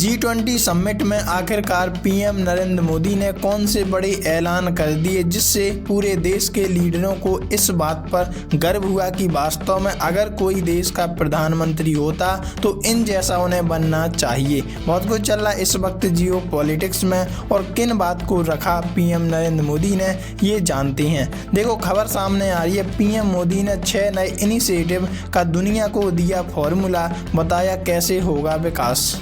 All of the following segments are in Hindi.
G20 समिट में आखिरकार पीएम नरेंद्र मोदी ने कौन से बड़े ऐलान कर दिए जिससे पूरे देश के लीडरों को इस बात पर गर्व हुआ कि वास्तव में अगर कोई देश का प्रधानमंत्री होता तो इन जैसा उन्हें बनना चाहिए। बहुत कुछ चल रहा इस वक्त जियो पॉलिटिक्स में और किन बात को रखा पीएम नरेंद्र मोदी ने, ये जानते हैं। देखो, खबर सामने आ रही है। पीएम मोदी ने 6 नए इनिशिएटिव का दुनिया को दिया फॉर्मूला, बताया कैसे होगा विकास।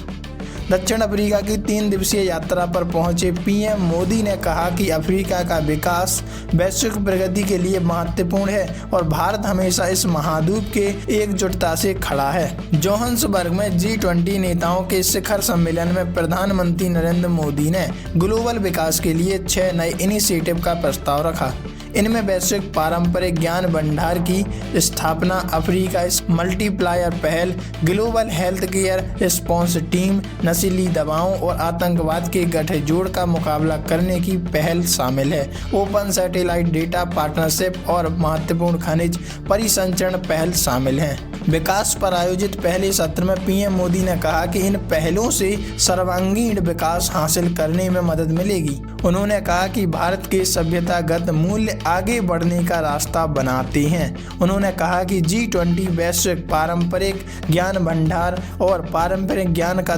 दक्षिण अफ्रीका की 3 दिवसीय यात्रा पर पहुंचे पीएम मोदी ने कहा कि अफ्रीका का विकास वैश्विक प्रगति के लिए महत्वपूर्ण है और भारत हमेशा इस महाद्वीप के एकजुटता से खड़ा है। जोहान्सबर्ग में G20 नेताओं के शिखर सम्मेलन में प्रधानमंत्री नरेंद्र मोदी ने ग्लोबल विकास के लिए 6 नए इनिशिएटिव का प्रस्ताव रखा। इनमें वैश्विक पारंपरिक ज्ञान भंडार की स्थापना, अफ्रीका मल्टीप्लायर पहल, global health care response team, नशीली दवाओं और आतंकवाद के गठजोड़ का मुकाबला करने की पहल शामिल है। ओपन सैटेलाइट डेटा पार्टनरशिप और महत्वपूर्ण खनिज परिसंचरण पहल शामिल हैं। विकास पर आयोजित पहले सत्र में पीएम मोदी ने कहा कि इन पहलों से सर्वांगीण विकास हासिल करने में मदद मिलेगी। उन्होंने कहा कि भारत के सभ्यतागत मूल्य आगे बढ़ने का रास्ता बनाते हैं। उन्होंने कहा कि G20 वैश्विक पारंपरिक ज्ञान भंडार और पारंपरिक ज्ञान का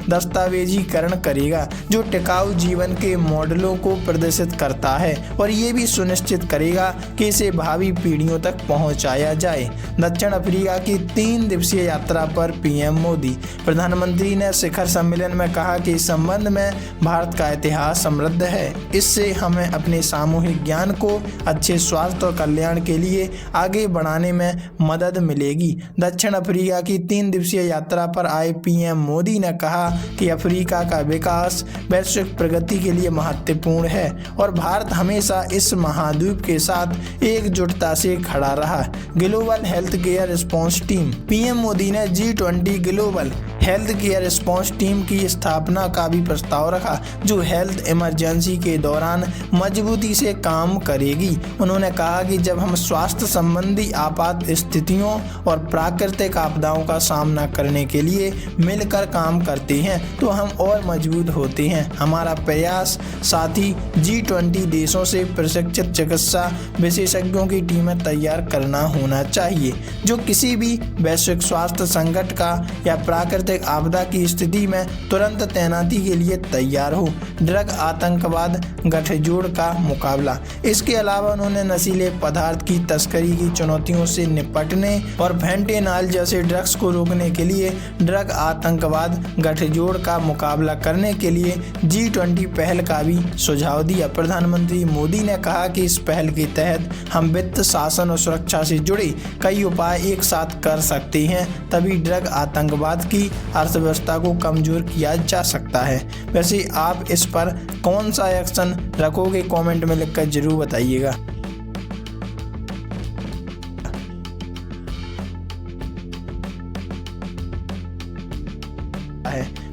दस्तावेजीकरण करेगा, जो टिकाऊ जीवन के मॉडलों को प्रदर्शित करता है और ये भी सुनिश्चित करेगा कि इसे भावी पीढ़ियों तक पहुंचाया जाए। दक्षिण अफ्रीका की 3 दिवसीय यात्रा पर पीएम मोदी। प्रधानमंत्री ने शिखर सम्मेलन में कहा कि इस संबंध में भारत का इतिहास समृद्ध है। इससे हमें अपने सामूहिक ज्ञान को अच्छे स्वास्थ्य और कल्याण के लिए आगे बढ़ाने में मदद मिलेगी। दक्षिण अफ्रीका की 3 दिवसीय यात्रा पर आए पीएम मोदी ने कहा कि अफ्रीका का विकास वैश्विक प्रगति के लिए महत्वपूर्ण है और भारत हमेशा इस महाद्वीप के साथ एकजुटता से खड़ा रहा। Global health care response team. PM Modi ने G20 global health care response team की स्थापना का भी प्रस्ताव रखा, जो हेल्थ इमरजेंसी के दौरान मजबूती से काम करेगी। उन्होंने कहा कि जब हम स्वास्थ्य संबंधी आपात स्थितियों और प्राकृतिक आपदाओं का सामना करने के लिए मिलकर काम करते हैं तो हम और मजबूत होते हैं। हमारा प्रयास साथ ही G20 देशों से प्रशिक्षित चिकित्सा विशेषज्ञों की टीमें तैयार करना होना चाहिए, जो किसी भी वैश्विक स्वास्थ्य संकट का या प्राकृतिक आपदा की स्थिति में तुरंत तैनाती के लिए तैयार हो। ड्रग आतंकवाद गठजोड़ का मुकाबला। इसके अलावा उन्होंने नशीले पदार्थ की तस्करी की चुनौतियों से निपटने और फेंटेनॉल जैसे ड्रग्स को रोकने के लिए ड्रग आतंकवाद गठजोड़ का मुकाबला करने के लिए G20 पहल का भी सुझाव दिया। प्रधानमंत्री मोदी ने कहा कि इस पहल के तहत हम वित्त, शासन और सुरक्षा से जुड़े कई उपाय एक साथ कर सकते हैं, तभी ड्रग आतंकवाद की अर्थव्यवस्था को कमजोर किया जा सकता है। वैसे आप इस पर कौन सा एक्शन रखोगे, कमेंट में लिखकर जरूर बताइएगा।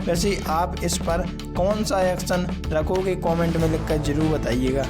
वैसे आप इस पर कौन सा एक्शन रखोगे, कमेंट में लिखकर जरूर बताइएगा।